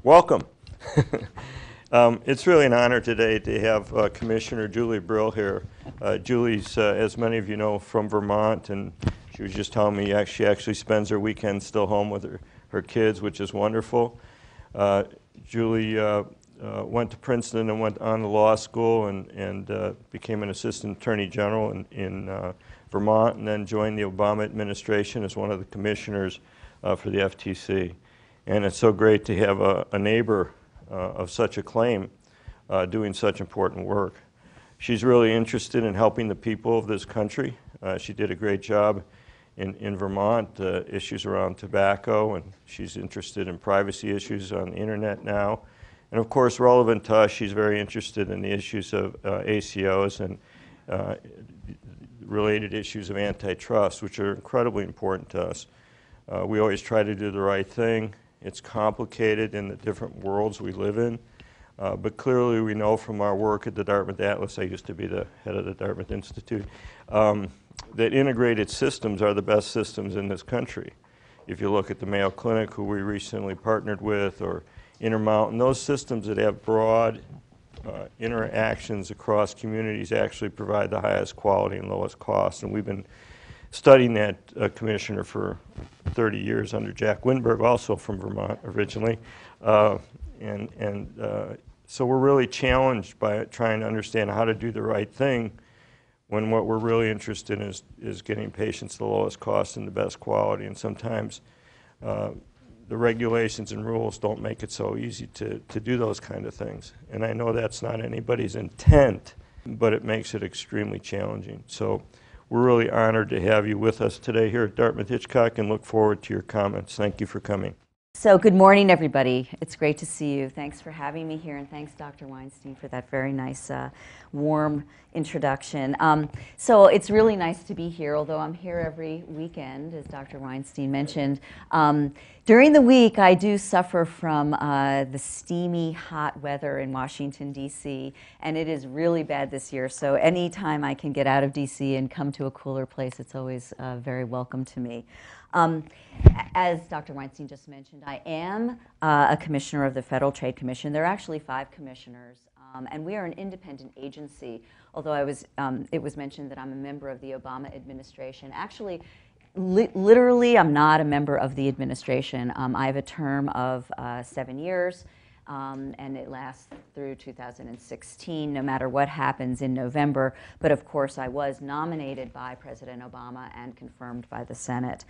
Welcome. It's really an honor today to have Commissioner Julie Brill here. Julie's, as many of you know, from Vermont, and she was just telling me she actually spends her weekends still home with her kids, which is wonderful. Julie went to Princeton and went on to law school and became an assistant attorney general in Vermont, and then joined the Obama administration as one of the commissioners for the FTC. And it's so great to have a neighbor of such acclaim doing such important work. She's really interested in helping the people of this country. She did a great job in Vermont, issues around tobacco, and she's interested in privacy issues on the internet now. And of course, relevant to us, she's very interested in the issues of ACOs and related issues of antitrust, which are incredibly important to us. We always try to do the right thing. It's complicated in the different worlds we live in, but clearly we know from our work at the Dartmouth Atlas, I used to be the head of the Dartmouth Institute, that integrated systems are the best systems in this country. If you look at the Mayo Clinic, who we recently partnered with, or Intermountain, those systems that have broad interactions across communities actually provide the highest quality and lowest cost. And we've been studying that, Commissioner, for 30 years under Jack Windberg, also from Vermont originally. So we're really challenged by trying to understand how to do the right thing when what we're really interested in is getting patients the lowest cost and the best quality. And sometimes the regulations and rules don't make it so easy to do those kind of things. And I know that's not anybody's intent, but it makes it extremely challenging. So we're really honored to have you with us today here at Dartmouth-Hitchcock and look forward to your comments. Thank you for coming. So good morning, everybody. It's great to see you. Thanks for having me here, and thanks, Dr. Weinstein, for that very nice, warm introduction. So it's really nice to be here, although I'm here every weekend, as Dr. Weinstein mentioned. During the week, I do suffer from the steamy, hot weather in Washington, D.C., and it is really bad this year. So anytime I can get out of D.C. and come to a cooler place, it's always very welcome to me. As Dr. Weinstein just mentioned, I am a commissioner of the Federal Trade Commission. There are actually 5 commissioners, and we are an independent agency, although it was mentioned that I'm a member of the Obama administration. Actually, literally, I'm not a member of the administration. I have a term of 7 years, and it lasts through 2016, no matter what happens in November. But of course, I was nominated by President Obama and confirmed by the Senate.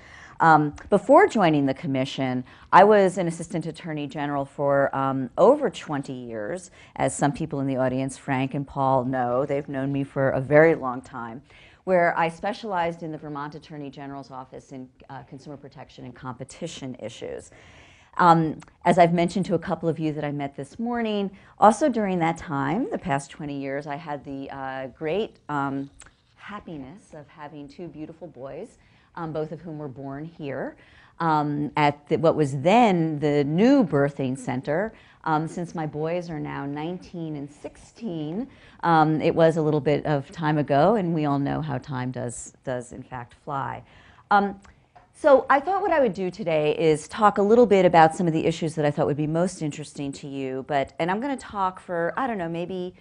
Before joining the commission, I was an assistant attorney general for over 20 years. As some people in the audience, Frank and Paul, know, they've known me for a very long time, where I specialized in the Vermont Attorney General's office in consumer protection and competition issues. As I've mentioned to a couple of you that I met this morning, also during that time, the past 20 years, I had the great happiness of having 2 beautiful boys, both of whom were born here at what was then the new birthing center. Since my boys are now 19 and 16, it was a little bit of time ago, and we all know how time does in fact fly. So I thought what I would do today is talk a little bit about some of the issues that I thought would be most interesting to you, and I'm going to talk for, I don't know, maybe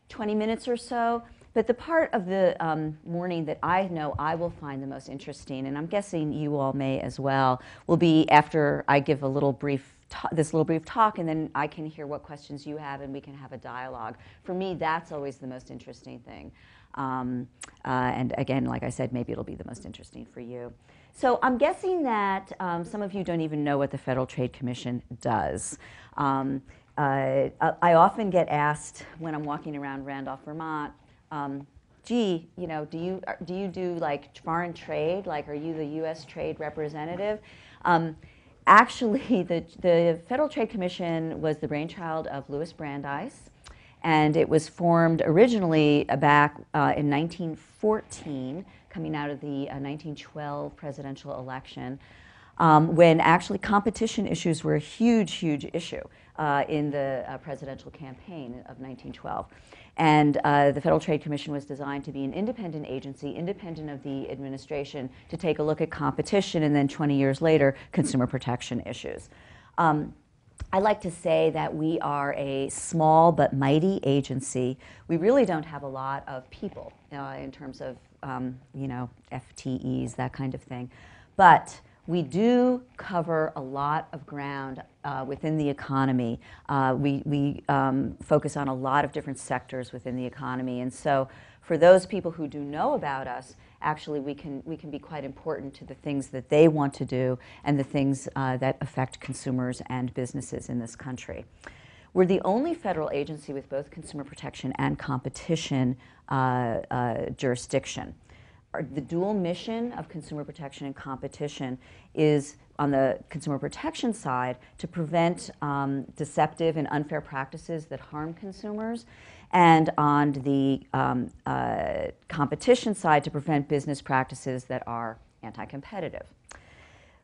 20 minutes or so, but the part of the morning that I know I will find the most interesting, and I'm guessing you all may as well, will be after I give this little brief talk, and then I can hear what questions you have and we can have a dialogue. For me, that's always the most interesting thing. And again, like I said, maybe it'll be the most interesting for you. So I'm guessing that some of you don't even know what the Federal Trade Commission does. I often get asked when I'm walking around Randolph, Vermont, gee, you know, do you do like foreign trade? Like, are you the U.S. trade representative? Actually, the Federal Trade Commission was the brainchild of Louis Brandeis, and it was formed originally back in 1914, coming out of the 1912 presidential election, when actually competition issues were a huge, huge issue in the presidential campaign of 1912. And the Federal Trade Commission was designed to be an independent agency, independent of the administration, to take a look at competition, and then 20 years later, consumer protection issues. I like to say that we are a small but mighty agency. We really don't have a lot of people in terms of, FTEs, that kind of thing. But we do cover a lot of ground within the economy. We focus on a lot of different sectors within the economy. And so for those people who do know about us, actually we can be quite important to the things that they want to do and the things that affect consumers and businesses in this country. We're the only federal agency with both consumer protection and competition jurisdiction. The dual mission of consumer protection and competition is, on the consumer protection side, to prevent deceptive and unfair practices that harm consumers, and on the competition side, to prevent business practices that are anti-competitive.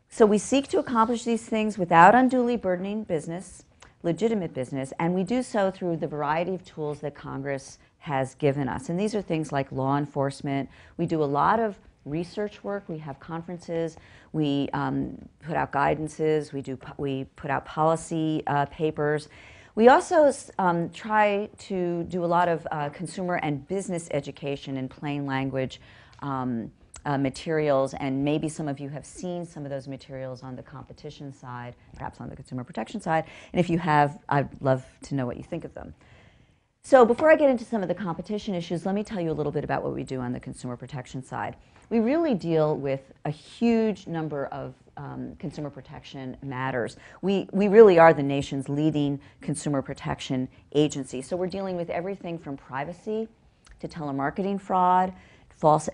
So we seek to accomplish these things without unduly burdening business, legitimate business, and we do so through the variety of tools that Congress has given us. And these are things like law enforcement. We do a lot of research work. We have conferences. We put out guidances. We put out policy papers. We also try to do a lot of consumer and business education in plain language materials, and maybe some of you have seen some of those materials on the competition side, perhaps on the consumer protection side, and if you have, I'd love to know what you think of them. So before I get into some of the competition issues, let me tell you a little bit about what we do on the consumer protection side. We really deal with a huge number of consumer protection matters. We really are the nation's leading consumer protection agency. So we're dealing with everything from privacy to telemarketing fraud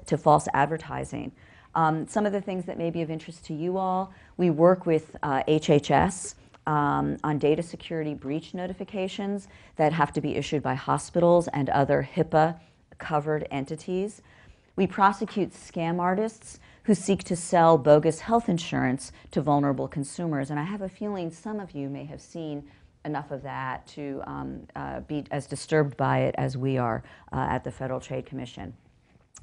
to false advertising. Some of the things that may be of interest to you all, we work with HHS on data security breach notifications that have to be issued by hospitals and other HIPAA-covered entities. We prosecute scam artists who seek to sell bogus health insurance to vulnerable consumers. And I have a feeling some of you may have seen enough of that to be as disturbed by it as we are at the Federal Trade Commission.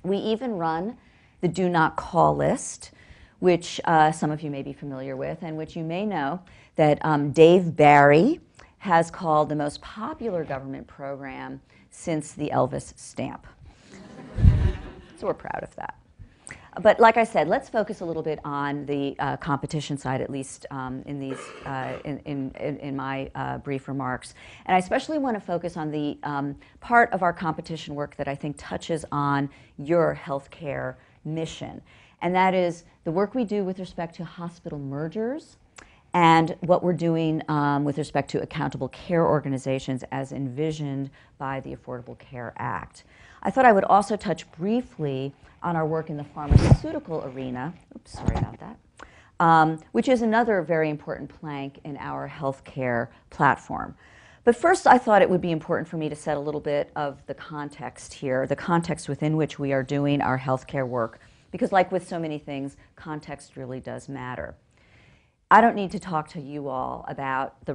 We even run the Do Not Call list, which some of you may be familiar with, and which you may know that Dave Barry has called the most popular government program since the Elvis stamp. So we're proud of that. But like I said, let's focus a little bit on the competition side, at least in my brief remarks. And I especially want to focus on the part of our competition work that I think touches on your healthcare mission. And that is the work we do with respect to hospital mergers and what we're doing with respect to accountable care organizations as envisioned by the Affordable Care Act. I thought I would also touch briefly on our work in the pharmaceutical arena, oops, sorry about that, which is another very important plank in our healthcare platform. But first, I thought it would be important for me to set a little bit of the context here, the context within which we are doing our healthcare work, because like with so many things, context really does matter. I don't need to talk to you all about the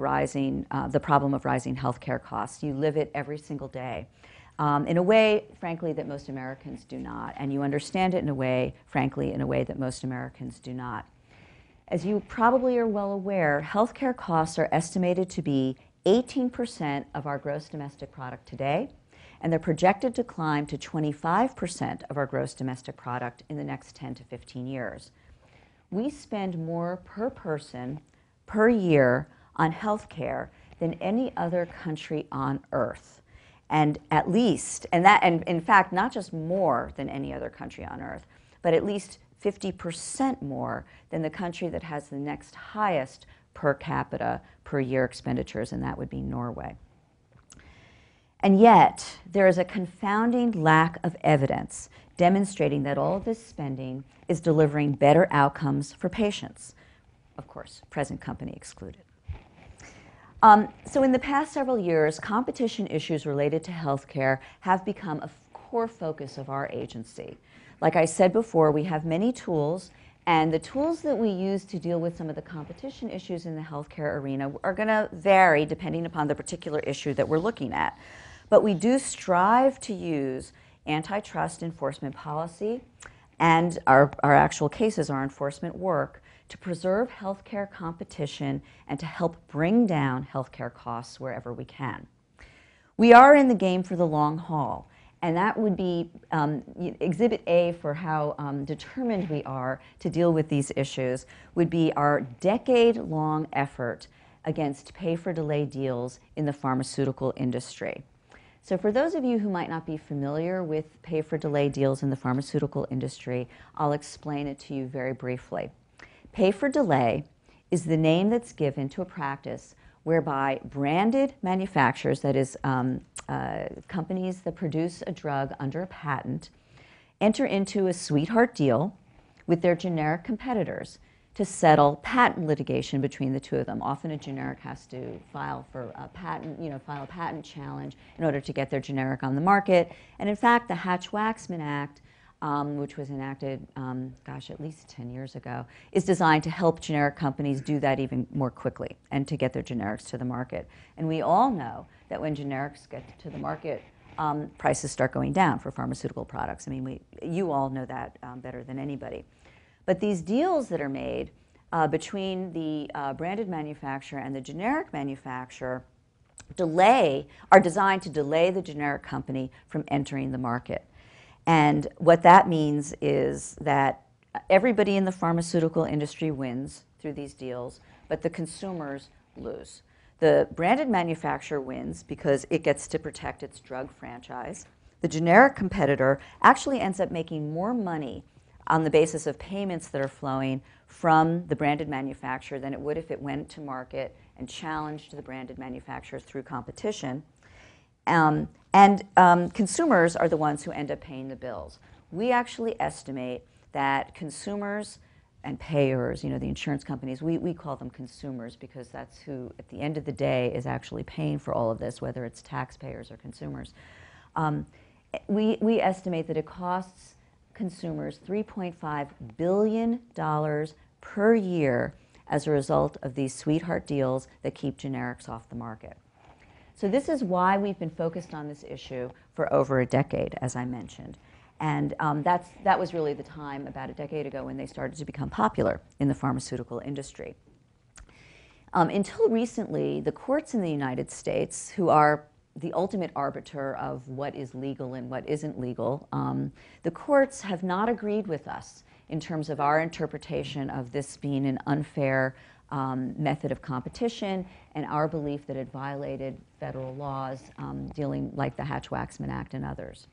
problem of rising healthcare costs. You live it every single day. In a way, frankly, that most Americans do not. And you understand it in a way, frankly, in a way that most Americans do not. As you probably are well aware, healthcare costs are estimated to be 18% of our gross domestic product today, and they're projected to climb to 25% of our gross domestic product in the next 10 to 15 years. We spend more per person per year on healthcare than any other country on earth. And at least, and in fact, not just more than any other country on earth, but at least 50% more than the country that has the next highest per capita per year expenditures, and that would be Norway. And yet, there is a confounding lack of evidence demonstrating that all of this spending is delivering better outcomes for patients. Of course, present company excluded. So in the past several years, competition issues related to healthcare have become a core focus of our agency. Like I said before, we have many tools, and the tools that we use to deal with some of the competition issues in the healthcare arena are going to vary depending upon the particular issue that we're looking at. But we do strive to use antitrust enforcement policy and our actual cases, our enforcement work, to preserve healthcare competition and to help bring down healthcare costs wherever we can. We are in the game for the long haul, and that would be Exhibit A for how determined we are to deal with these issues would be our decade-long effort against pay-for-delay deals in the pharmaceutical industry. So for those of you who might not be familiar with pay-for-delay deals in the pharmaceutical industry, I'll explain it to you very briefly. Pay-for-delay is the name that's given to a practice whereby branded manufacturers, that is, companies that produce a drug under a patent, enter into a sweetheart deal with their generic competitors to settle patent litigation between the two of them. Often a generic has to file for a patent, file a patent challenge in order to get their generic on the market. And in fact, the Hatch-Waxman Act, which was enacted, at least 10 years ago, is designed to help generic companies do that even more quickly and to get their generics to the market. And we all know that when generics get to the market, prices start going down for pharmaceutical products. I mean, you all know that better than anybody. But these deals that are made between the branded manufacturer and the generic manufacturer are designed to delay the generic company from entering the market. And what that means is that everybody in the pharmaceutical industry wins through these deals, but the consumers lose. The branded manufacturer wins because it gets to protect its drug franchise. The generic competitor actually ends up making more money on the basis of payments that are flowing from the branded manufacturer than it would if it went to market and challenged the branded manufacturer through competition. Consumers are the ones who end up paying the bills. We actually estimate that consumers and payers, the insurance companies, we call them consumers because that's who, at the end of the day, is actually paying for all of this, whether it's taxpayers or consumers. We estimate that it costs consumers $3.5 billion per year as a result of these sweetheart deals that keep generics off the market. So this is why we've been focused on this issue for over a decade, as I mentioned. And that was really the time, about a decade ago, when they started to become popular in the pharmaceutical industry. Until recently, the courts in the United States, who are the ultimate arbiter of what is legal and what isn't legal, the courts have not agreed with us in terms of our interpretation of this being an unfair method of competition and our belief that it violated federal laws dealing like the Hatch-Waxman Act and others.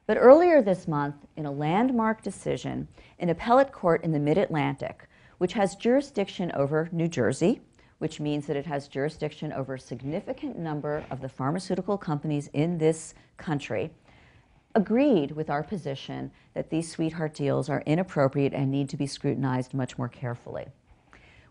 But earlier this month, in a landmark decision, an appellate court in the Mid-Atlantic, which has jurisdiction over New Jersey, which means that it has jurisdiction over a significant number of the pharmaceutical companies in this country, agreed with our position that these sweetheart deals are inappropriate and need to be scrutinized much more carefully.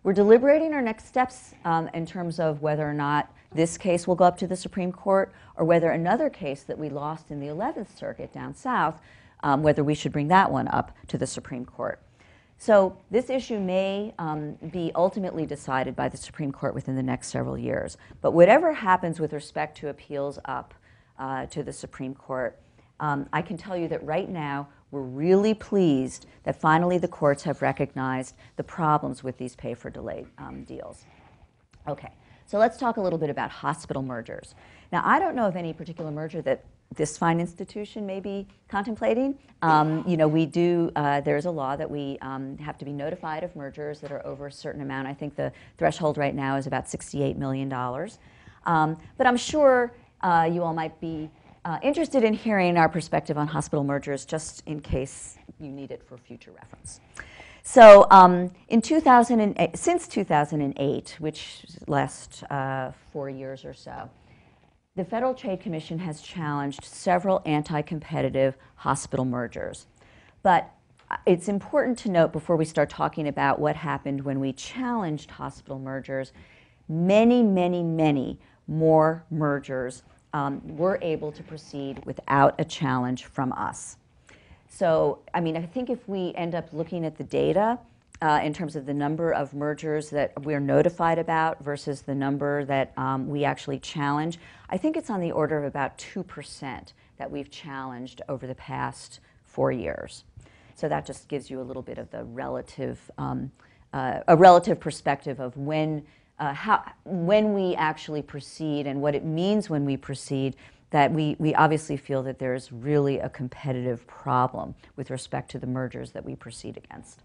We're deliberating our next steps in terms of whether or not this case will go up to the Supreme Court or whether another case that we lost in the 11th Circuit down south, whether we should bring that one up to the Supreme Court. So this issue may be ultimately decided by the Supreme Court within the next several years. But whatever happens with respect to appeals up to the Supreme Court, I can tell you that right now we're really pleased that finally the courts have recognized the problems with these pay-for-delay deals. Okay, so let's talk a little bit about hospital mergers. Now, I don't know of any particular merger that this fine institution may be contemplating. There's a law that we have to be notified of mergers that are over a certain amount. I think the threshold right now is about $68 million. But I'm sure you all might be interested in hearing our perspective on hospital mergers, just in case you need it for future reference. So since 2008, which lasts 4 years or so, the Federal Trade Commission has challenged several anti-competitive hospital mergers. But it's important to note before we start talking about what happened when we challenged hospital mergers, many, many, many more mergers were able to proceed without a challenge from us. So, I think if we end up looking at the data in terms of the number of mergers that we're notified about versus the number that we actually challenge, I think it's on the order of about 2% that we've challenged over the past 4 years. So that just gives you a little bit of the a relative perspective of when we actually proceed and what it means when we proceed, that we obviously feel that there's really a competitive problem with respect to the mergers that we proceed against.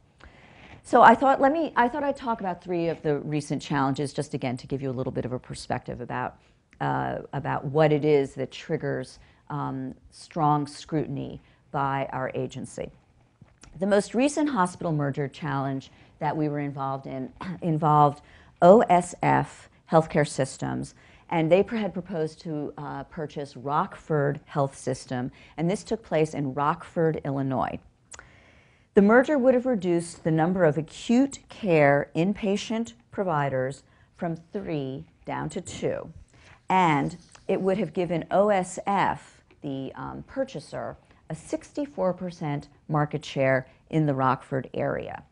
So I thought I'd talk about 3 of the recent challenges, just again to give you a little bit of a perspective about what it is that triggers strong scrutiny by our agency. The most recent hospital merger challenge that we were involved in involved OSF Healthcare Systems, and they had proposed to purchase Rockford Health System, and this took place in Rockford, Illinois. The merger would have reduced the number of acute care inpatient providers from 3 down to 2, and it would have given OSF, the purchaser, a 64% market share in the Rockford area.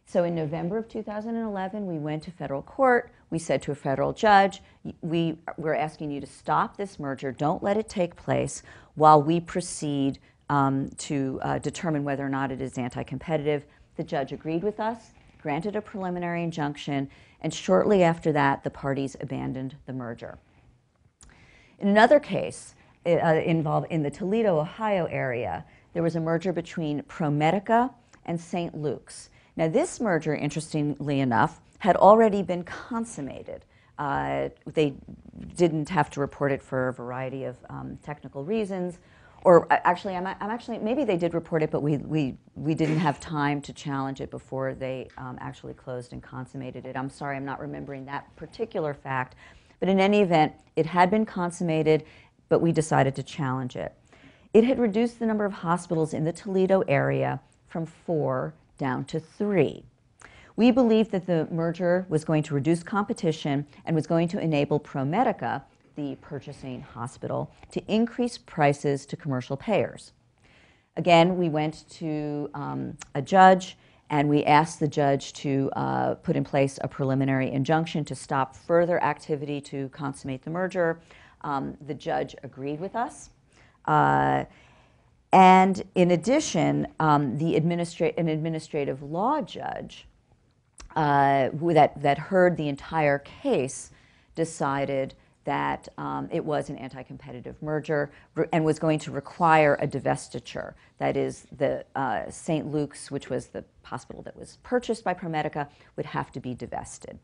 So in November of 2011, we went to federal court. We said to a federal judge, we're asking you to stop this merger. Don't let it take place while we proceed to determine whether or not it is anti-competitive. The judge agreed with us, granted a preliminary injunction, and shortly after that, the parties abandoned the merger. In another case, involved in the Toledo, Ohio area, there was a merger between ProMedica and St. Luke's. Now, this merger, interestingly enough, had already been consummated. They didn't have to report it for a variety of technical reasons. Or actually, maybe they did report it, but we didn't have time to challenge it before they actually closed and consummated it. I'm sorry, I'm not remembering that particular fact. But in any event, it had been consummated, but we decided to challenge it. It had reduced the number of hospitals in the Toledo area from 4 down to 3. We believed that the merger was going to reduce competition and was going to enable ProMedica, the purchasing hospital, to increase prices to commercial payers. Again, we went to a judge, and we asked the judge to put in place a preliminary injunction to stop further activity to consummate the merger. The judge agreed with us. And in addition, an administrative law judge that heard the entire case decided that it was an anti-competitive merger and was going to require a divestiture. That is, the St. Luke's, which was the hospital that was purchased by ProMedica, would have to be divested.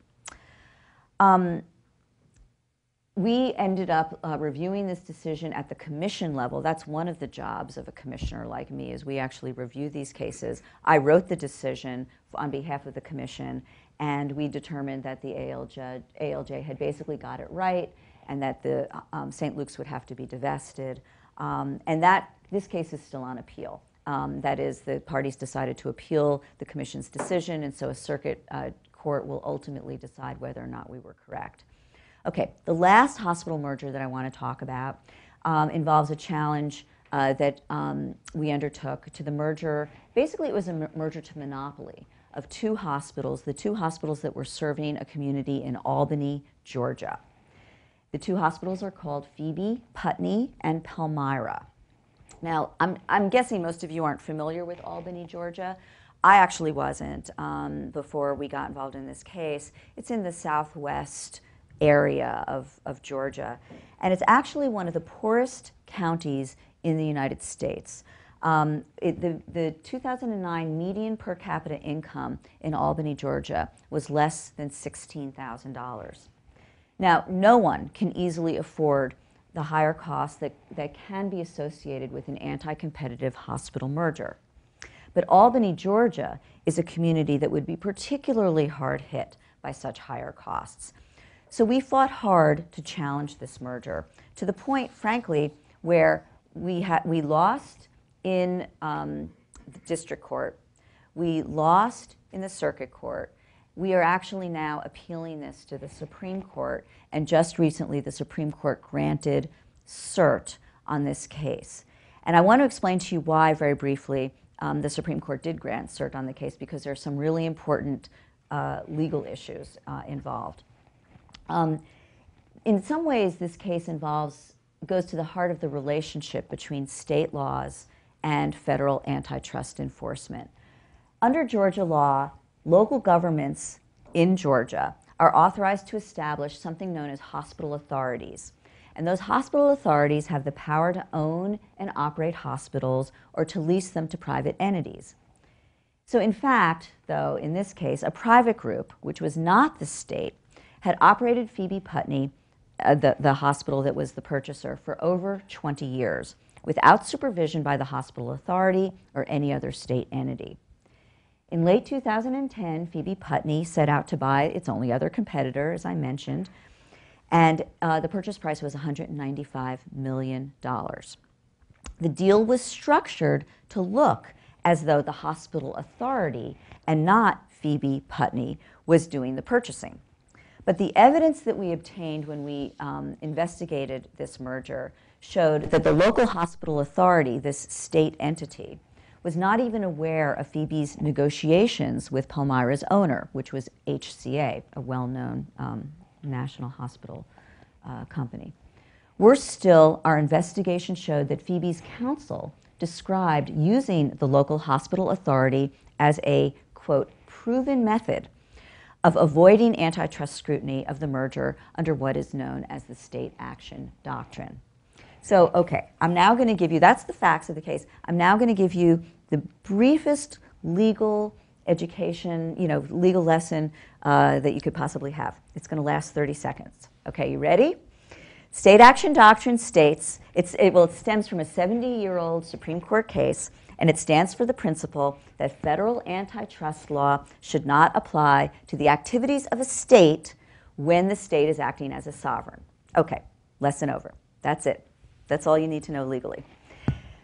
We ended up reviewing this decision at the commission level. That's one of the jobs of a commissioner like me, is we actually review these cases. I wrote the decision on behalf of the commission, and we determined that the ALJ had basically got it right, and that the St. Luke's would have to be divested. And this case is still on appeal. That is, the parties decided to appeal the commission's decision, and so a circuit court will ultimately decide whether or not we were correct. Okay, the last hospital merger that I want to talk about involves a challenge that we undertook to the merger. Basically, it was a merger to monopoly of 2 hospitals, the 2 hospitals that were serving a community in Albany, Georgia. The 2 hospitals are called Phoebe, Putney, and Palmyra. Now, I'm guessing most of you aren't familiar with Albany, Georgia. I actually wasn't before we got involved in this case. It's in the southwest area of Georgia, and it's actually one of the poorest counties in the United States. The 2009 median per capita income in Albany, Georgia was less than $16,000. Now, no one can easily afford the higher costs that can be associated with an anti-competitive hospital merger. But Albany, Georgia is a community that would be particularly hard hit by such higher costs. So we fought hard to challenge this merger, to the point, frankly, where we lost in the district court, we lost in the circuit court. We are actually now appealing this to the Supreme Court, and just recently the Supreme Court granted cert on this case. And I want to explain to you why, very briefly, the Supreme Court did grant cert on the case, because there are some really important legal issues involved. In some ways, this case goes to the heart of the relationship between state laws and federal antitrust enforcement. Under Georgia law, local governments in Georgia are authorized to establish something known as hospital authorities. And those hospital authorities have the power to own and operate hospitals or to lease them to private entities. So in fact, though, in this case, a private group, which was not the state, had operated Phoebe Putney, the hospital that was the purchaser, for over 20 years, without supervision by the hospital authority or any other state entity. In late 2010, Phoebe Putney set out to buy its only other competitor, as I mentioned, and the purchase price was $195 million. The deal was structured to look as though the hospital authority and not Phoebe Putney was doing the purchasing. But the evidence that we obtained when we investigated this merger showed that the local hospital authority, this state entity, was not even aware of Phoebe's negotiations with Palmyra's owner, which was HCA, a well-known national hospital company. Worse still, our investigation showed that Phoebe's counsel described using the local hospital authority as a, quote, proven method of avoiding antitrust scrutiny of the merger under what is known as the state action doctrine. So, okay, I'm now going to give you, that's the facts of the case. I'm now going to give you the briefest legal education, legal lesson that you could possibly have. It's going to last 30 seconds. Okay, you ready? State action doctrine states, it stems from a 70-year-old Supreme Court case, and it stands for the principle that federal antitrust law should not apply to the activities of a state when the state is acting as a sovereign. Okay, lesson over. That's it. That's all you need to know legally.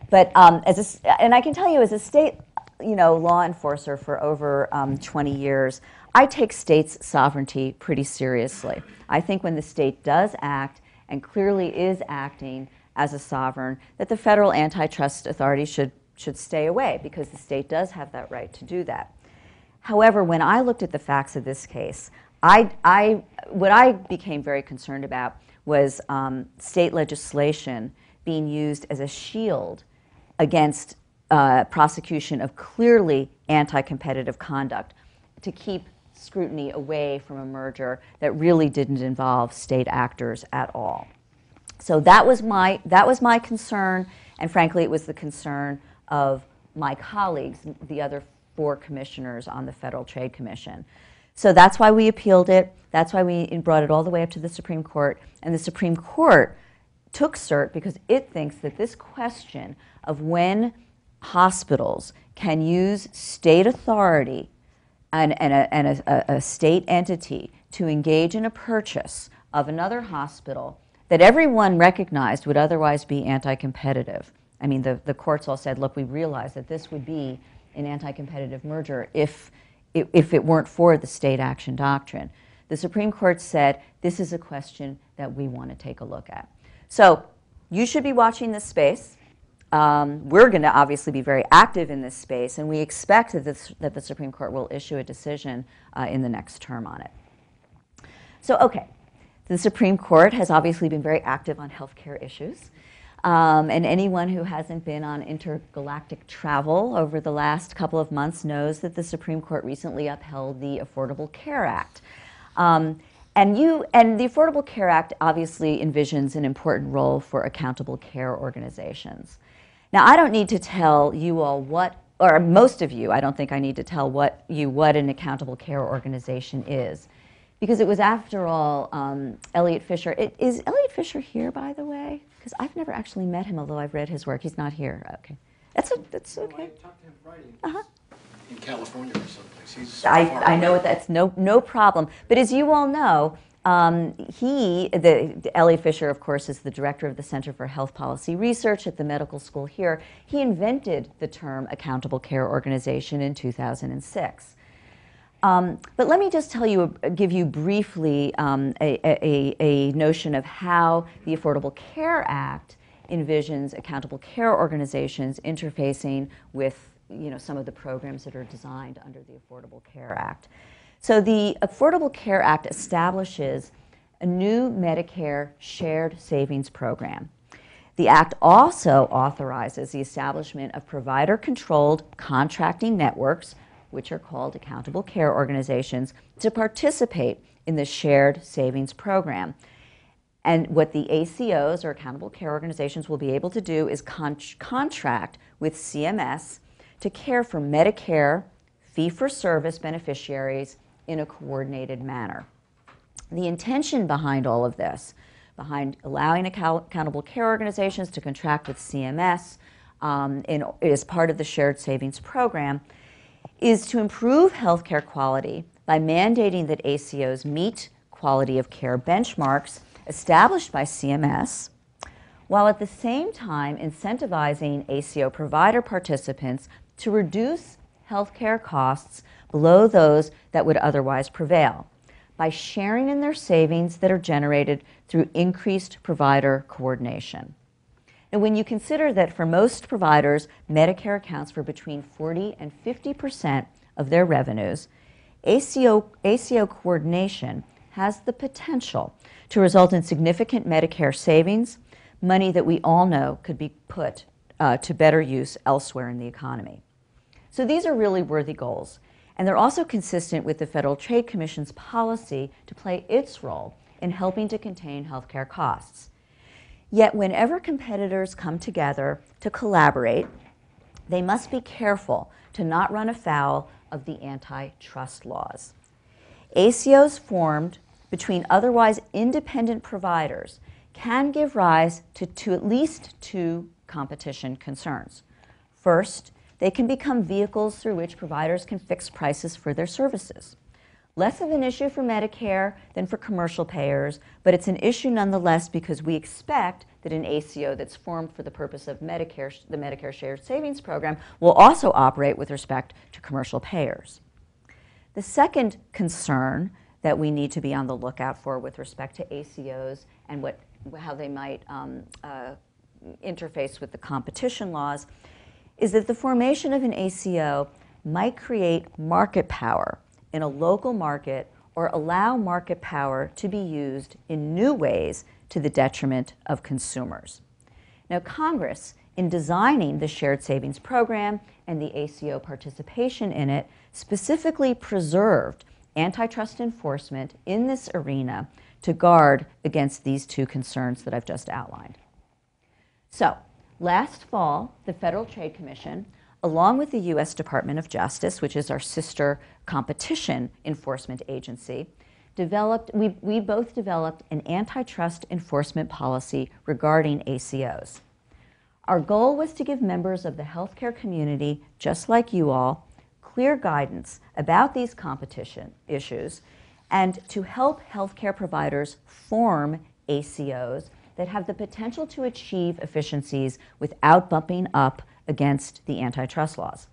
But and I can tell you, as a state, law enforcer for over 20 years, I take states' sovereignty pretty seriously. I think when the state does act and clearly is acting as a sovereign, that the federal antitrust authority should stay away, because the state does have that right to do that. However, when I looked at the facts of this case, what I became very concerned about was state legislation being used as a shield against prosecution of clearly anti-competitive conduct to keep scrutiny away from a merger that really didn't involve state actors at all. So that was my concern, and frankly, it was the concern of my colleagues, the other 4 commissioners on the Federal Trade Commission. So that's why we appealed it. That's why we brought it all the way up to the Supreme Court, and the Supreme Court took cert because it thinks that this question of when hospitals can use state authority and a state entity to engage in a purchase of another hospital that everyone recognized would otherwise be anti-competitive. I mean, the courts all said, look, we realize that this would be an anti-competitive merger if it weren't for the state action doctrine. The Supreme Court said, this is a question that we want to take a look at. So you should be watching this space. We're going to obviously be very active in this space, and we expect that the Supreme Court will issue a decision in the next term on it. So, okay, the Supreme Court has obviously been very active on healthcare issues, and anyone who hasn't been on intergalactic travel over the last couple of months knows that the Supreme Court recently upheld the Affordable Care Act. And the Affordable Care Act obviously envisions an important role for accountable care organizations. Now, I don't need to tell you all or most of you, I don't think I need to tell what an accountable care organization is, because it was, after all, Elliot Fisher. Is Elliot Fisher here, by the way? Because I've never actually met him, although I've read his work. He's not here. Okay, that's okay. Well, I talked to him Friday. In California or someplace. He's I know that's no problem. But as you all know, Elliot Fisher, of course, is the director of the Center for Health Policy Research at the medical school here. He invented the term accountable care organization in 2006. But let me just give you briefly a notion of how the Affordable Care Act envisions accountable care organizations interfacing with some of the programs that are designed under the Affordable Care Act. So the Affordable Care Act establishes a new Medicare shared savings program The Act also authorizes the establishment of provider-controlled contracting networks, which are called accountable care organizations, to participate in the shared savings program. And what the ACOs, or accountable care organizations, will be able to do is contract with CMS to care for Medicare fee-for-service beneficiaries in a coordinated manner. The intention behind all of this, behind allowing accountable care organizations to contract with CMS as part of the shared savings program, is to improve healthcare quality by mandating that ACOs meet quality of care benchmarks established by CMS, while at the same time incentivizing ACO provider participants to reduce healthcare costs below those that would otherwise prevail by sharing in their savings that are generated through increased provider coordination. And when you consider that for most providers, Medicare accounts for between 40 and 50% of their revenues, ACO coordination has the potential to result in significant Medicare savings, money that we all know could be put to better use elsewhere in the economy. So these are really worthy goals, and they're also consistent with the Federal Trade Commission's policy to play its role in helping to contain healthcare costs. Yet whenever competitors come together to collaborate, they must be careful to not run afoul of the antitrust laws. ACOs formed between otherwise independent providers can give rise to at least two competition concerns. First, they can become vehicles through which providers can fix prices for their services. Less of an issue for Medicare than for commercial payers, but it's an issue nonetheless because we expect that an ACO that's formed for the purpose of Medicare, the Medicare Shared Savings Program, will also operate with respect to commercial payers. The second concern that we need to be on the lookout for with respect to ACOs and how they might interface with the competition laws is that the formation of an ACO might create market power in a local market or allow market power to be used in new ways to the detriment of consumers. Now, Congress, in designing the Shared Savings Program and the ACO participation in it, specifically preserved antitrust enforcement in this arena to guard against these two concerns that I've just outlined. So, last fall, the Federal Trade Commission, along with the U.S. Department of Justice, which is our sister competition enforcement agency, we both developed an antitrust enforcement policy regarding ACOs. Our goal was to give members of the healthcare community, just like you all, clear guidance about these competition issues and to help healthcare providers form ACOs that have the potential to achieve efficiencies without bumping up against the antitrust laws.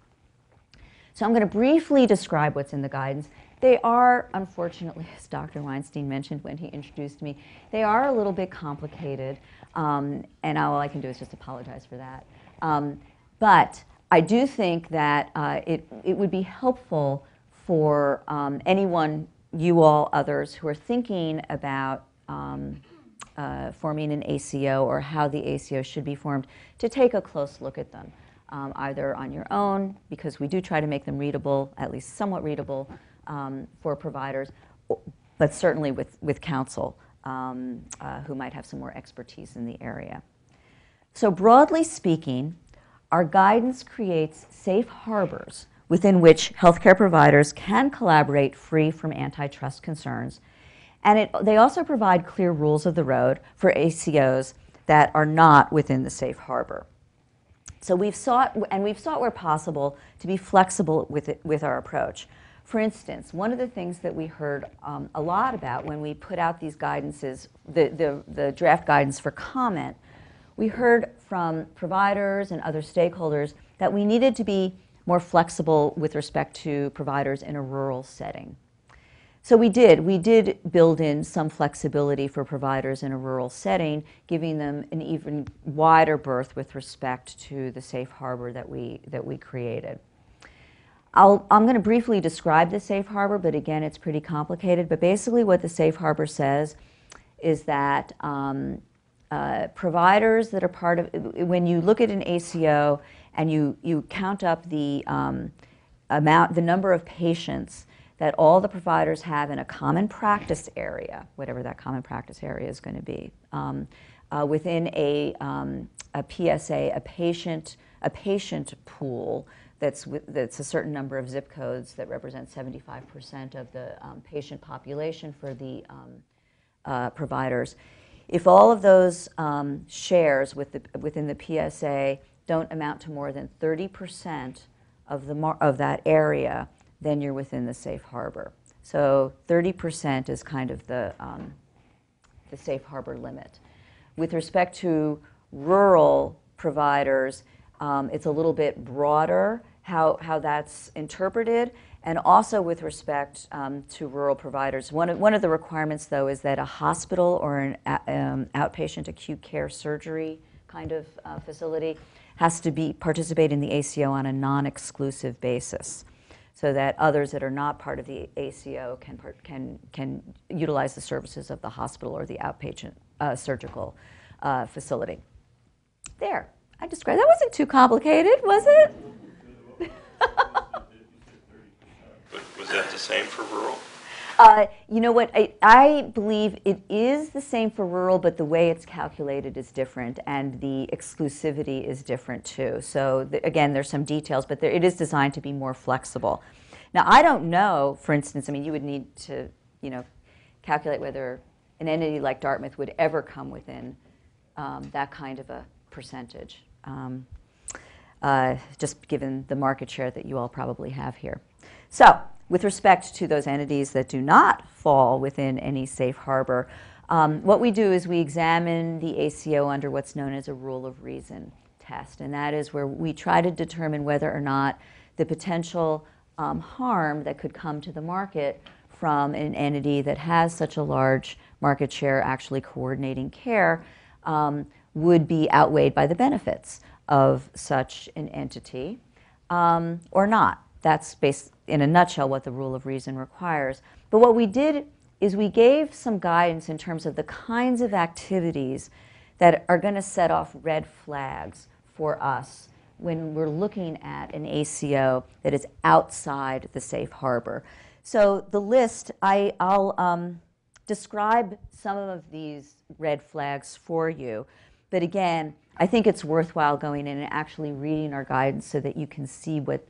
So I'm going to briefly describe what's in the guidance. They are, unfortunately, as Dr. Weinstein mentioned when he introduced me, they are a little bit complicated, and all I can do is just apologize for that. But I do think that it would be helpful for anyone, you all, others, who are thinking about forming an ACO or how the ACO should be formed, to take a close look at them, either on your own, because we do try to make them readable, at least somewhat readable, for providers, but certainly with counsel who might have some more expertise in the area. So broadly speaking, our guidance creates safe harbors within which healthcare providers can collaborate free from antitrust concerns. And they also provide clear rules of the road for ACOs that are not within the safe harbor. So we've sought where possible to be flexible with our approach. For instance, one of the things that we heard a lot about when we put out these guidances, the draft guidance for comment, we heard from providers and other stakeholders that we needed to be more flexible with respect to providers in a rural setting. So we did build in some flexibility for providers in a rural setting, giving them an even wider berth with respect to the safe harbor that we created. I'm going to briefly describe the safe harbor, but again, it's pretty complicated. But basically what the safe harbor says is that providers that are part of, when you look at an ACO and you count up the the number of patients that all the providers have in a common practice area, whatever that common practice area is going to be, within a PSA, a patient pool that's a certain number of zip codes that represent 75% of the patient population for the providers. If all of those shares within the PSA don't amount to more than 30% of that area, then you're within the safe harbor. So 30% is kind of the safe harbor limit. With respect to rural providers, it's a little bit broader how that's interpreted. And also with respect to rural providers, one of the requirements, though, is that a hospital or an outpatient acute care surgery kind of facility has to participate in the ACO on a non-exclusive basis, so that others that are not part of the ACO can utilize the services of the hospital or the outpatient surgical facility. There, I described. That wasn't too complicated, was it? Was that the same for rural? You know what, I believe it is the same for rural, but the way it's calculated is different, and the exclusivity is different too. So again, there's some details, but it is designed to be more flexible. Now, I don't know, for instance, I mean, you would need to, calculate whether an entity like Dartmouth would ever come within that kind of a percentage, just given the market share that you all probably have here. So, with respect to those entities that do not fall within any safe harbor, what we do is we examine the ACO under what's known as a rule of reason test, and that is where we try to determine whether or not the potential harm that could come to the market from an entity that has such a large market share actually coordinating care would be outweighed by the benefits of such an entity or not. That's based, in a nutshell, what the rule of reason requires. But what we did is we gave some guidance in terms of the kinds of activities that are going to set off red flags for us when we're looking at an ACO that is outside the safe harbor. So the list, I'll describe some of these red flags for you. But again, I think it's worthwhile going in and actually reading our guidance so that you can see what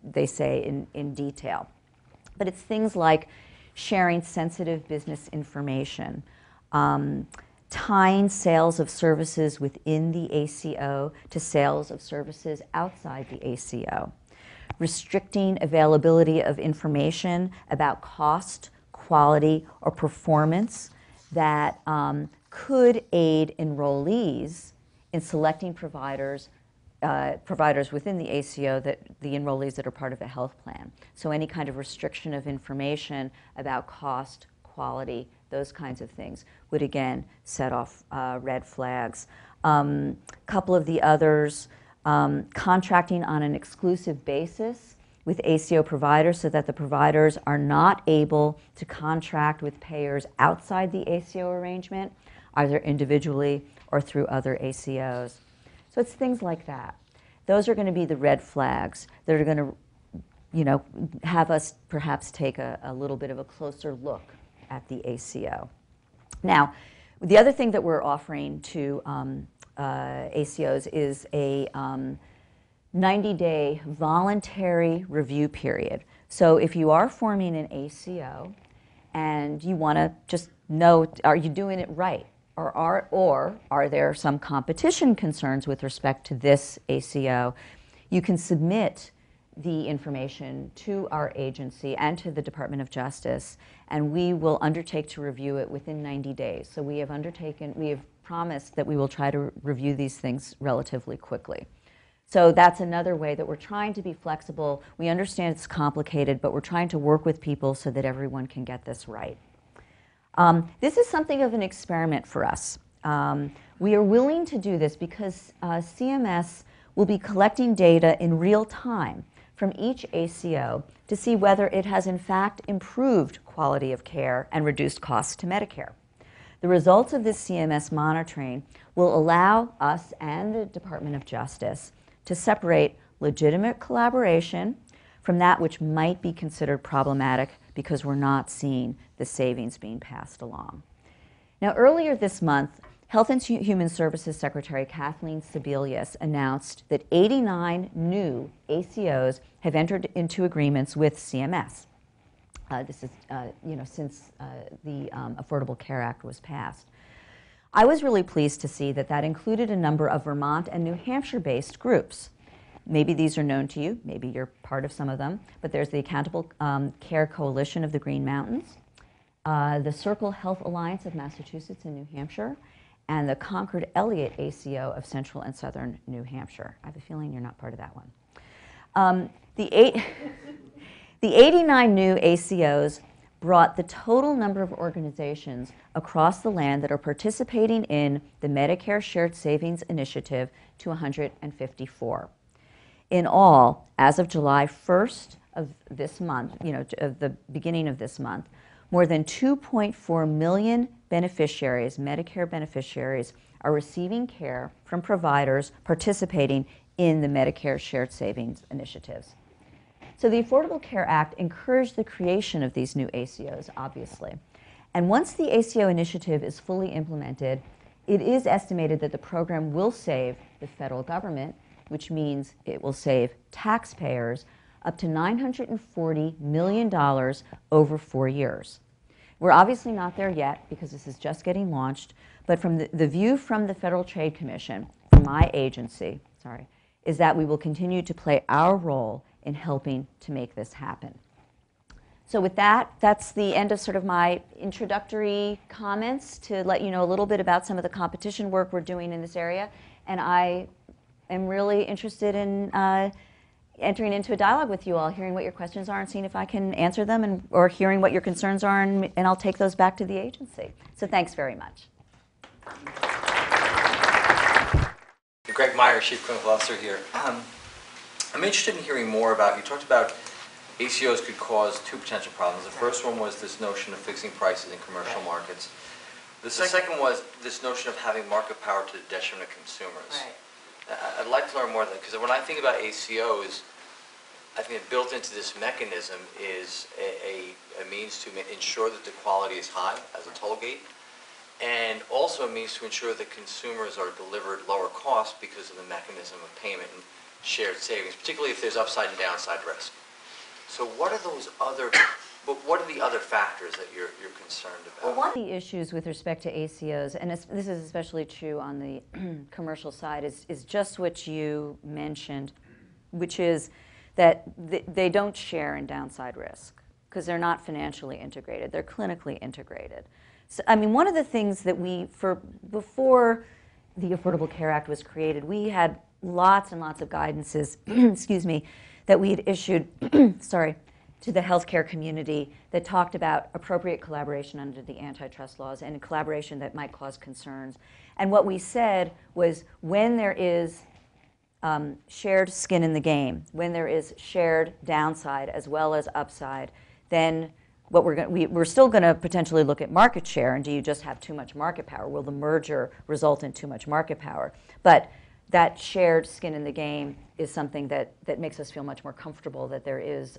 they say in detail. But it's things like sharing sensitive business information, tying sales of services within the ACO to sales of services outside the ACO, restricting availability of information about cost, quality, or performance that could aid enrollees in selecting providers within the ACO, the enrollees that are part of a health plan. So any kind of restriction of information about cost, quality, those kinds of things would again set off red flags. Couple of the others, contracting on an exclusive basis with ACO providers so that the providers are not able to contract with payers outside the ACO arrangement, either individually or through other ACOs. So it's things like that. Those are going to be the red flags that are going to, have us perhaps take a little bit of a closer look at the ACO. Now, the other thing that we're offering to ACOs is a 90-day voluntary review period. So if you are forming an ACO and you want to just know, are you doing it right? Or are there some competition concerns with respect to this ACO? You can submit the information to our agency and to the Department of Justice, and we will undertake to review it within 90 days. So we have promised that we will try to review these things relatively quickly. So that's another way that we're trying to be flexible. We understand it's complicated, but we're trying to work with people so that everyone can get this right. This is something of an experiment for us. We are willing to do this because CMS will be collecting data in real time from each ACO to see whether it has in fact improved quality of care and reduced costs to Medicare. The results of this CMS monitoring will allow us and the Department of Justice to separate legitimate collaboration from that which might be considered problematic because we're not seeing the savings being passed along. Now, earlier this month, Health and Human Services Secretary Kathleen Sebelius announced that 89 new ACOs have entered into agreements with CMS. This is, since the Affordable Care Act was passed. I was really pleased to see that that included a number of Vermont and New Hampshire-based groups. Maybe these are known to you, maybe you're part of some of them, but there's the Accountable Care Coalition of the Green Mountains, the Circle Health Alliance of Massachusetts and New Hampshire, and the Concord Elliott ACO of Central and Southern New Hampshire. I have a feeling you're not part of that one. The 89 new ACOs brought the total number of organizations across the land that are participating in the Medicare Shared Savings Initiative to 154. In all, as of July 1st of this month, of the beginning of this month, more than 2.4 million beneficiaries, Medicare beneficiaries, are receiving care from providers participating in the Medicare Shared Savings Initiatives. So the Affordable Care Act encouraged the creation of these new ACOs, obviously. And once the ACO initiative is fully implemented, it is estimated that the program will save the federal government, which means it will save taxpayers, up to $940 million over 4 years. We're obviously not there yet because this is just getting launched, but from the view from the Federal Trade Commission, from my agency, is that we will continue to play our role in helping to make this happen. So with that, that's the end of sort of my introductory comments to let you know a little bit about some of the competition work we're doing in this area. And I am really interested in entering into a dialogue with you all, hearing what your questions are and seeing if I can answer them, or hearing what your concerns are, and I'll take those back to the agency. So thanks very much. Greg Meyer, Chief Clinical Officer here. I'm interested in hearing more about, you talked about ACOs could cause two potential problems. The first one was this notion of fixing prices in commercial markets. The second was this notion of having market power to the detriment of consumers. I'd like to learn more of that, because when I think about ACOs, I think that built into this mechanism is a means to ensure that the quality is high as a toll gate, and also a means to ensure that consumers are delivered lower cost because of the mechanism of payment and shared savings, particularly if there's upside and downside risk. So what are those other, what are the other factors that you're concerned about? Well, one of the issues with respect to ACOs, and this is especially true on the commercial side, is just what you mentioned, which is that they don't share in downside risk because they're not financially integrated, they're clinically integrated. So, I mean, one of the things that before the Affordable Care Act was created, we had lots and lots of guidances, excuse me, that we had issued, to the healthcare community that talked about appropriate collaboration under the antitrust laws and collaboration that might cause concerns. And what we said was, when there is shared skin in the game, when there is shared downside as well as upside, then what we're still going to potentially look at market share, and do you just have too much market power? Will the merger result in too much market power? But that shared skin in the game is something that makes us feel much more comfortable that there is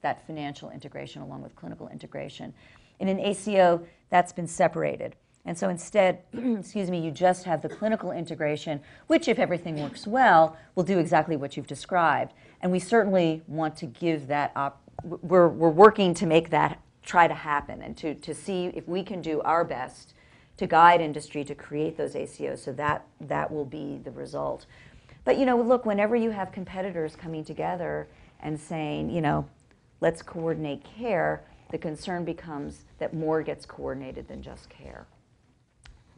that financial integration along with clinical integration. In an ACO, that's been separated. And so instead, excuse me, you just have the clinical integration, which, if everything works well, will do exactly what you've described. And we certainly want to give that we're working to make that try to happen, and to see if we can do our best to guide industry to create those ACOs, so that will be the result. But look, whenever you have competitors coming together and saying, let's coordinate care, the concern becomes that more gets coordinated than just care.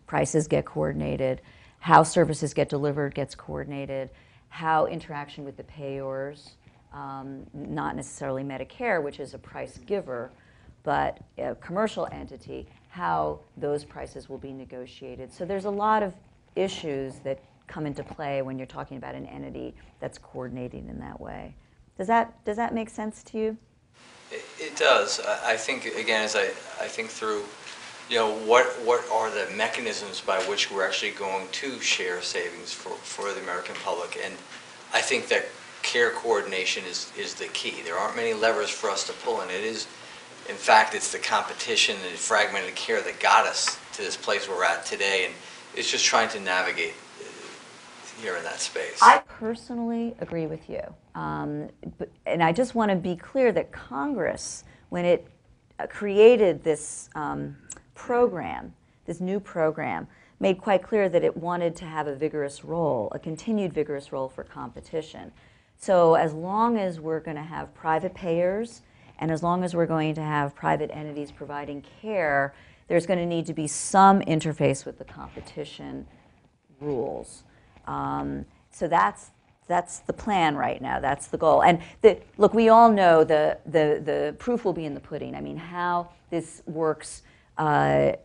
Prices get coordinated, how services get delivered gets coordinated, how interaction with the payors, not necessarily Medicare, which is a price giver, but a commercial entity, how those prices will be negotiated. So there's a lot of issues that come into play when you're talking about an entity that's coordinating in that way. Does that make sense to you? It does. I think, again, as I think through what are the mechanisms by which we're actually going to share savings for the American public? And I think that care coordination is the key. There aren't many levers for us to pull, and it is, in fact, it's the competition and the fragmented care that got us to this place where we're at today, and it's just trying to navigate here in that space. I personally agree with you. And I just want to be clear that Congress, when it created this program, this new program, made quite clear that it wanted to have a vigorous role, a continued vigorous role for competition. So as long as we're going to have private payers and as long as we're going to have private entities providing care, there's going to need to be some interface with the competition rules. So that's the plan right now. That's the goal. And look, we all know the proof will be in the pudding. I mean, how this works, in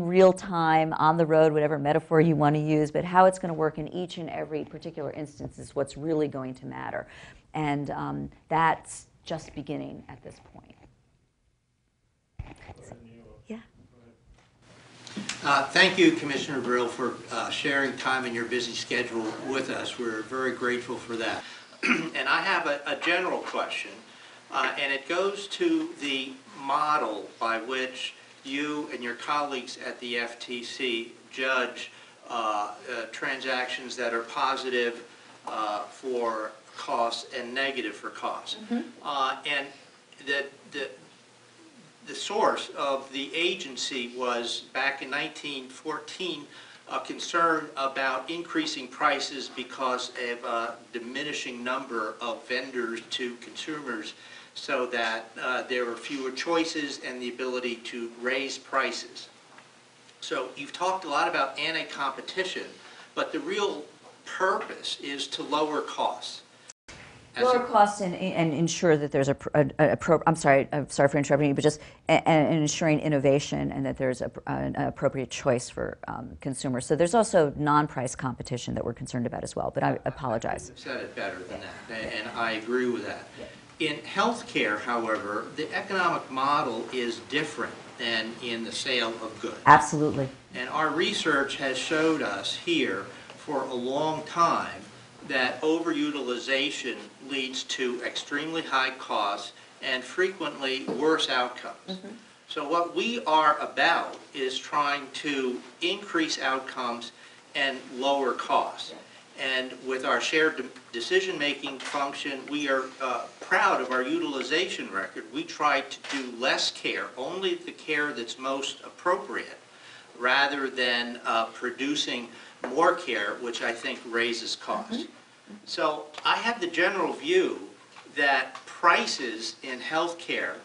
real time, on the road, whatever metaphor you want to use, but how it's going to work in each and every particular instance is what's really going to matter. And that's just beginning at this point. So, yeah. Thank you, Commissioner Brill, for sharing time in your busy schedule with us. We're very grateful for that. And I have a general question, and it goes to the model by which you and your colleagues at the FTC judge transactions that are positive for costs and negative for costs. Mm-hmm. And the source of the agency was, back in 1914, a concern about increasing prices because of a diminishing number of vendors to consumers, so that there were fewer choices and the ability to raise prices. So you've talked a lot about anti-competition, but the real purpose is to lower costs. Lower costs and ensure that there's I'm sorry for interrupting you, but just and ensuring innovation and that there's an appropriate choice for consumers. So there's also non-price competition that we're concerned about as well, but I apologize. I've said it better than that, and I agree with that. In healthcare, however, the economic model is different than in the sale of goods. Absolutely. And our research has showed us here for a long time that overutilization leads to extremely high costs and frequently worse outcomes. Mm-hmm. So what we are about is trying to increase outcomes and lower costs. And with our shared decision-making function, we are proud of our utilization record. We try to do less care, only the care that's most appropriate, rather than producing more care, which I think raises costs. Mm-hmm. So I have the general view that prices in healthcare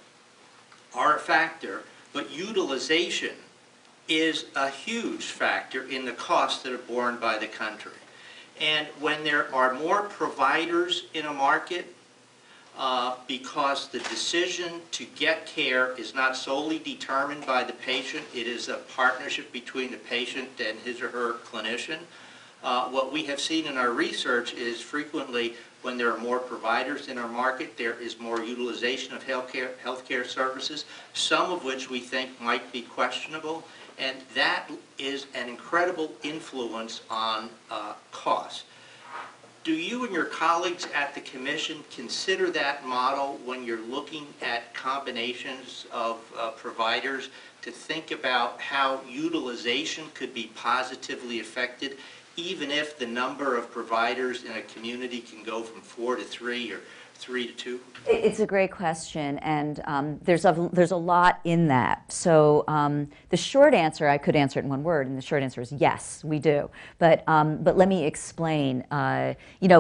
are a factor, but utilization is a huge factor in the costs that are borne by the country. And when there are more providers in a market, because the decision to get care is not solely determined by the patient, it is a partnership between the patient and his or her clinician. What we have seen in our research is frequently when there are more providers in our market, there is more utilization of healthcare services, some of which we think might be questionable, and that is an incredible influence on costs. Do you and your colleagues at the Commission consider that model when you're looking at combinations of providers to think about how utilization could be positively affected, even if the number of providers in a community can go from 4 to 3 or 3 to 2? It's a great question, and there's a lot in that. So the short answer, I could answer it in one word, and the short answer is yes, we do. But let me explain. The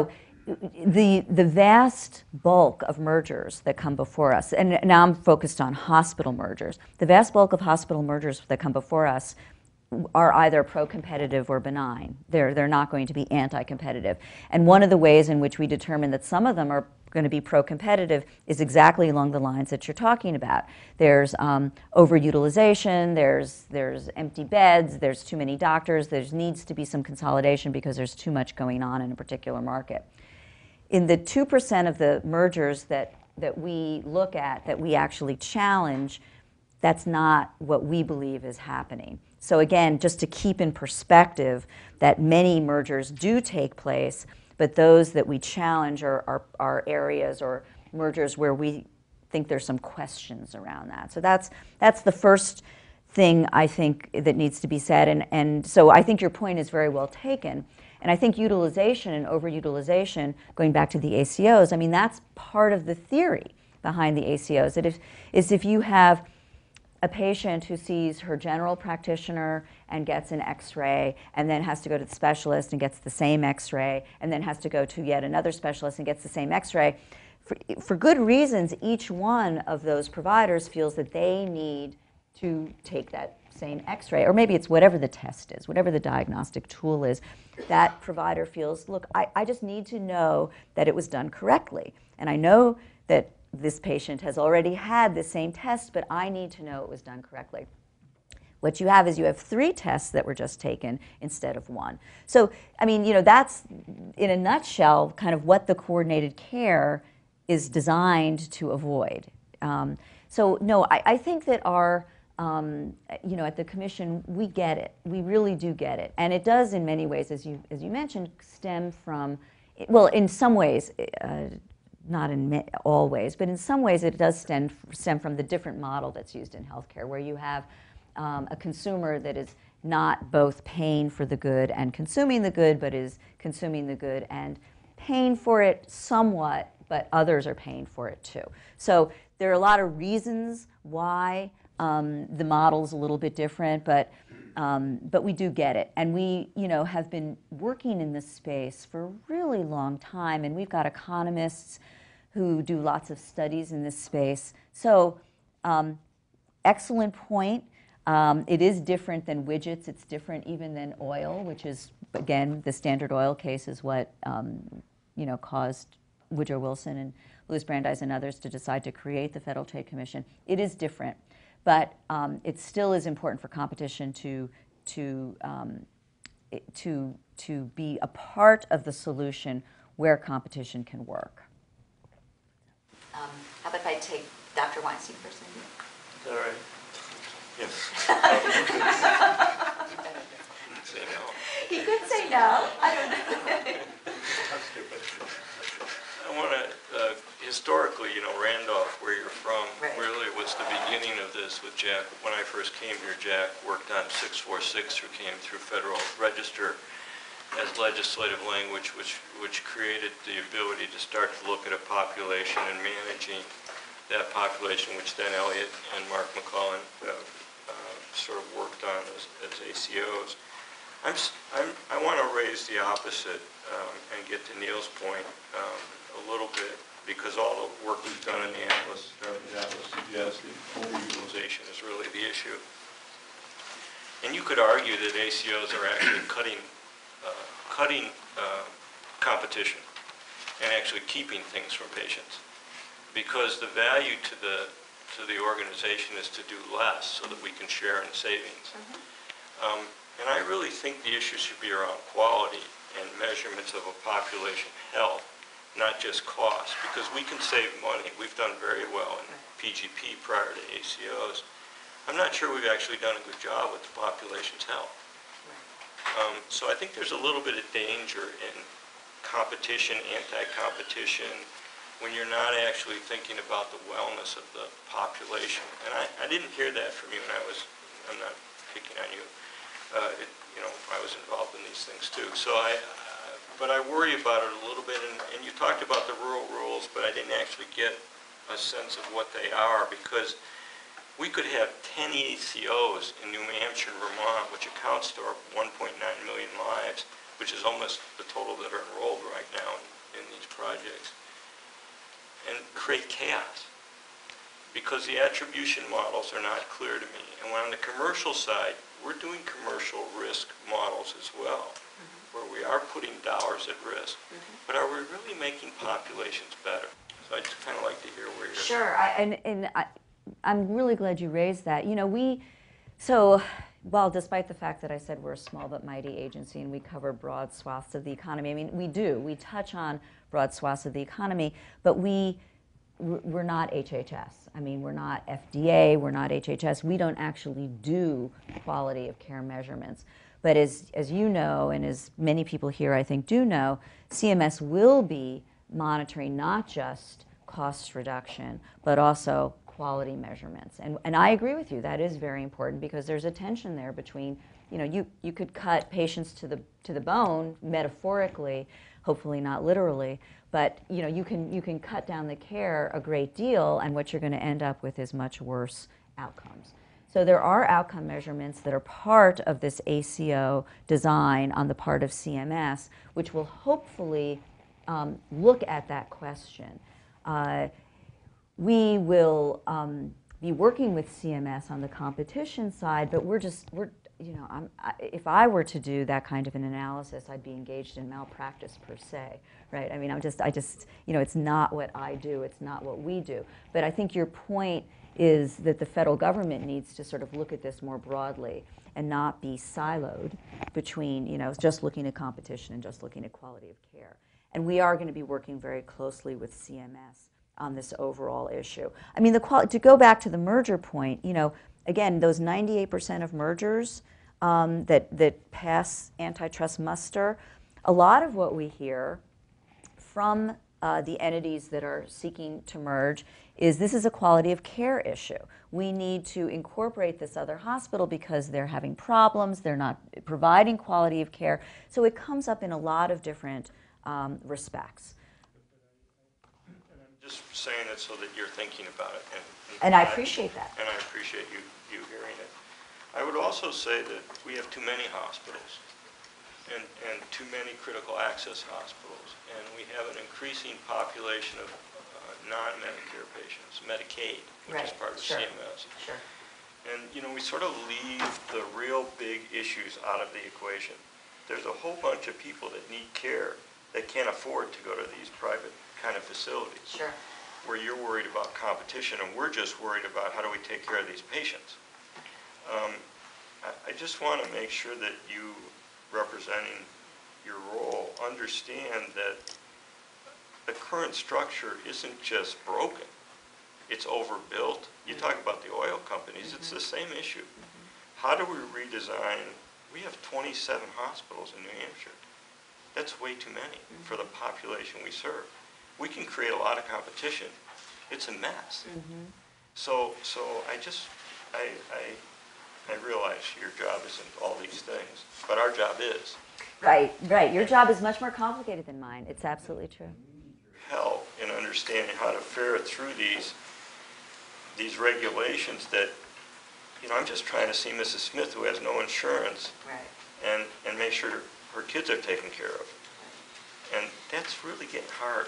vast bulk of mergers that come before us, and now I'm focused on hospital mergers. The vast bulk of hospital mergers that come before us are either pro-competitive or benign. They're not going to be anti-competitive. And one of the ways in which we determine that some of them are going to be pro-competitive is exactly along the lines that you're talking about. There's overutilization, there's empty beds, there's too many doctors, there needs to be some consolidation because there's too much going on in a particular market. In the 2% of the mergers that we look at, that we actually challenge, that's not what we believe is happening. So again, just to keep in perspective that many mergers do take place, but those that we challenge are areas or mergers where we think there's some questions around that. So that's the first thing I think that needs to be said. And so I think your point is very well taken. And I think utilization and overutilization, going back to the ACOs, I mean, that's part of the theory behind the ACOs. That if you have a patient who sees her general practitioner and gets an x-ray and then has to go to the specialist and gets the same x-ray and then has to go to yet another specialist and gets the same x-ray, for good reasons, each one of those providers feels that they need to take that same x-ray, or maybe it's whatever the test is, whatever the diagnostic tool is. That provider feels, look, I just need to know that it was done correctly. And I know that this patient has already had the same test, but I need to know it was done correctly. What you have is you have 3 tests that were just taken instead of 1. So, I mean, you know, that's, in a nutshell, kind of what the coordinated care is designed to avoid. So, no, I think that our, you know, at the Commission, we get it. We really do get it. And it does, in many ways, as you mentioned, stem from, well, in some ways, not in all ways, but in some ways it does stem from the different model that's used in healthcare, where you have a consumer that is not both paying for the good and consuming the good, but is consuming the good and paying for it somewhat, but others are paying for it too. So there are a lot of reasons why the model's a little bit different, but we do get it. And we, you know, have been working in this space for a really long time, and we've got economists who do lots of studies in this space. So excellent point. It is different than widgets. It's different even than oil, which is, again, the Standard Oil case is what you know, caused Woodrow Wilson and Louis Brandeis and others to decide to create the Federal Trade Commission. It is different, but it still is important for competition to be a part of the solution where competition can work. How about if I take Dr. Weinstein first? All right. Yes. Say no. He could say no. I don't know. I want to, historically, you know, Randolph, where you're from, Right. really was the beginning of this with Jack. When I first came here, Jack worked on 646, who came through Federal Register as legislative language, which created the ability to start to look at a population and managing that population, which then Elliott and Mark McClellan sort of worked on as ACOs. I want to raise the opposite and get to Neil's point a little bit, because all the work we've done in the Atlas suggests that overutilization is really the issue. And you could argue that ACOs are actually cutting competition and actually keeping things from patients, because the value to the organization is to do less so that we can share in savings. And I really think the issue should be around quality and measurements of a population health, not just cost, because we can save money. We've done very well in PGP prior to ACOs. I'm not sure we've actually done a good job with the population's health. So I think there's a little bit of danger in competition, anti-competition, when you're not actually thinking about the wellness of the population. And I didn't hear that from you, and I'm not picking on you. You know, I was involved in these things too. So but I worry about it a little bit, and you talked about the rural rules, but I didn't actually get a sense of what they are, because we could have 10 ACOs in New Hampshire and Vermont, which accounts to 1.9 million lives, which is almost the total that are enrolled right now in these projects, and create chaos, because the attribution models are not clear to me. And when on the commercial side, we're doing commercial risk models as well, where we are putting dollars at risk, but are we really making populations better? So I'd just kind of like to hear where you're at. Sure, I'm really glad you raised that. You know, so, well, despite the fact that I said we're a small but mighty agency and we cover broad swaths of the economy, I mean, we touch on broad swaths of the economy, but we we're not HHS. I mean, we're not FDA, we're not HHS. We don't actually do quality of care measurements. But as you know, and as many people here I think do know, CMS will be monitoring not just cost reduction, but also quality measurements. And I agree with you, that is very important because there's a tension there between, you know, you could cut patients to the bone metaphorically, hopefully not literally, but you know, you can cut down the care a great deal, and what you're going to end up with is much worse outcomes. So there are outcome measurements that are part of this ACO design on the part of CMS, which will hopefully look at that question. We will be working with CMS on the competition side, but we're you know, if I were to do that kind of an analysis, I'd be engaged in malpractice per se, right? I mean, I just, you know, it's not what I do, it's not what we do. But I think your point is that the federal government needs to sort of look at this more broadly and not be siloed between, you know, just looking at competition and just looking at quality of care. And we are going to be working very closely with CMS on this overall issue. I mean, to go back to the merger point, you know, again, those 98% of mergers that pass antitrust muster, a lot of what we hear from the entities that are seeking to merge is this is a quality of care issue. We need to incorporate this other hospital because they're having problems, they're not providing quality of care. So it comes up in a lot of different respects. And I'm just saying it so that you're thinking about it. And I appreciate that. And I appreciate you hearing it. I would also say that we have too many hospitals and too many critical access hospitals. And we have an increasing population of non-Medicare patients, Medicaid, which is part of CMS. Sure. And, you know, we sort of leave the real big issues out of the equation. There's a whole bunch of people that need care that can't afford to go to these private kind of facilities. Sure. Where you're worried about competition and we're just worried about how do we take care of these patients. I just want to make sure that you, representing your role, understand that the current structure isn't just broken, it's overbuilt. You talk about the oil companies, it's the same issue. How do we redesign? We have 27 hospitals in New Hampshire. That's way too many for the population we serve. We can create a lot of competition. It's a mess. So I realize your job isn't all these things, but our job is. Right. Your job is much more complicated than mine. It's absolutely true. Help in understanding how to ferret through these regulations that, you know, I'm just trying to see Mrs. Smith who has no insurance and make sure her kids are taken care of. And that's really getting hard.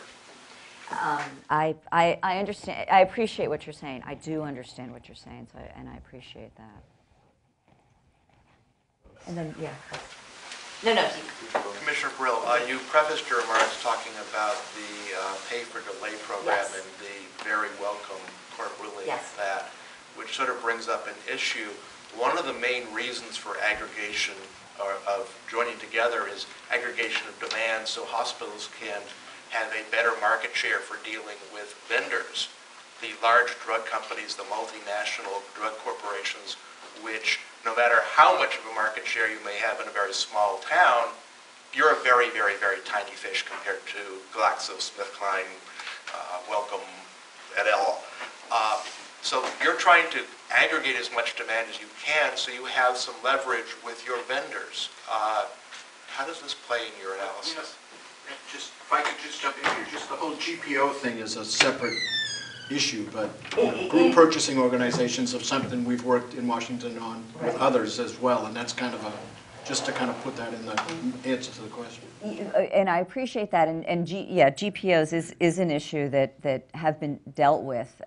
I understand. I appreciate what you're saying. I do understand what you're saying, and I appreciate that. And then, yeah. No. Commissioner Brill, you prefaced your remarks talking about the pay for delay program and the very welcome court ruling of that, which sort of brings up an issue. One of the main reasons for aggregation or of joining together is aggregation of demand so hospitals can have a better market share for dealing with vendors. The large drug companies, the multinational drug corporations, which no matter how much of a market share you may have in a very small town, you're a very, very, very tiny fish compared to GlaxoSmithKline, Wellcome, et al. So you're trying to aggregate as much demand as you can so you have some leverage with your vendors. How does this play in your analysis? Yes. Just, if I could just jump in here, just the whole GPO thing is a separate issue, but group purchasing organizations of something we've worked in Washington on with others as well, and that's kind of just to kind of put that in the answer to the question. And I appreciate that, and GPOs is an issue that have been dealt with,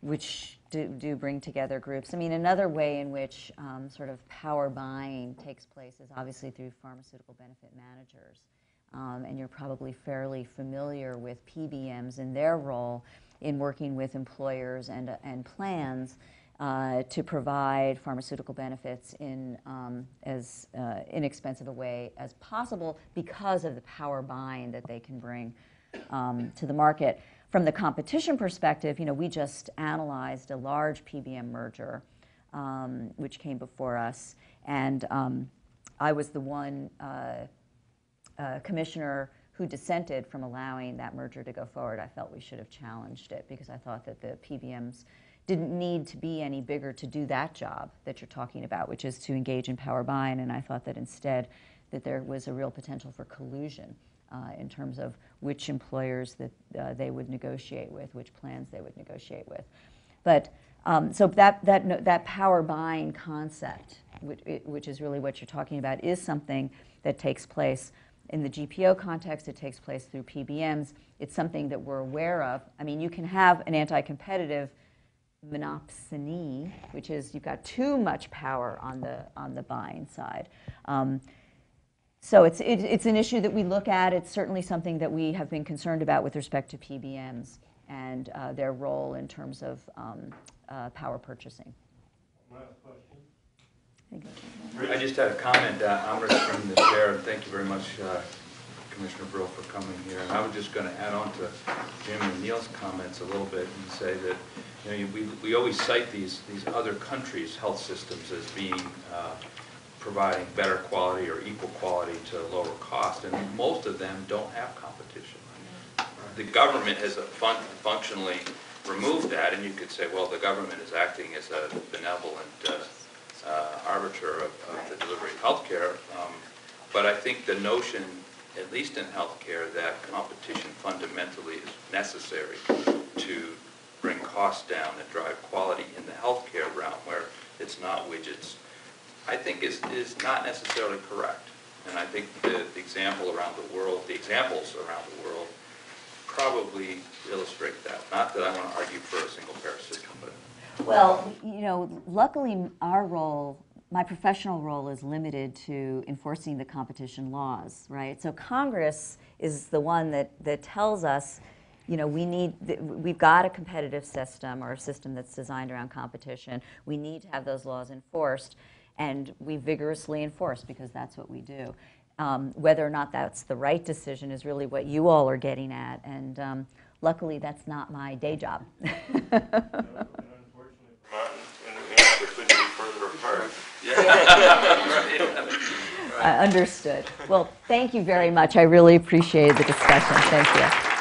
which do bring together groups. I mean, another way in which sort of power buying takes place is obviously through pharmaceutical benefit managers. And you're probably fairly familiar with PBMs and their role in working with employers and plans to provide pharmaceutical benefits in as inexpensive a way as possible because of the power buying that they can bring to the market. From the competition perspective, we just analyzed a large Pbm merger, which came before us, and I was the one commissioner who dissented from allowing that merger to go forward. I felt we should have challenged it because I thought that the PBMs didn't need to be any bigger to do that job that you're talking about, which is to engage in power buying, and I thought that instead that there was a real potential for collusion in terms of which employers that they would negotiate with, which plans they would negotiate with. But so that power buying concept, which is really what you're talking about, is something that takes place in the GPO context. It takes place through PBMs. It's something that we're aware of. I mean, you can have an anti-competitive monopsony, which is you've got too much power on the buying side. So it's an issue that we look at. It's certainly something that we have been concerned about with respect to PBMs and their role in terms of power purchasing. Last question. I just had a comment. I'm from the chair, and thank you very much, Commissioner Brill, for coming here. And I was just going to add on to Jim and Neil's comments a little bit and say that we always cite these other countries' health systems as being providing better quality or equal quality to lower cost, and most of them don't have competition. The government has functionally removed that, and you could say, well, the government is acting as a benevolent arbiter of the delivery of health care, but I think the notion, at least in healthcare, that competition fundamentally is necessary to bring costs down and drive quality in the healthcare realm where it's not widgets, I think is not necessarily correct. And I think the examples around the world probably illustrate that. Not that I want to argue for a single payer system, but. Well, luckily our role, my professional role, is limited to enforcing the competition laws, right? So Congress is the one that tells us, we've got a competitive system or a system that's designed around competition. We need to have those laws enforced, and we vigorously enforce because that's what we do. Whether or not that's the right decision is really what you all are getting at, and luckily that's not my day job. Understood. Well, thank you very much. I really appreciated the discussion. Thank you.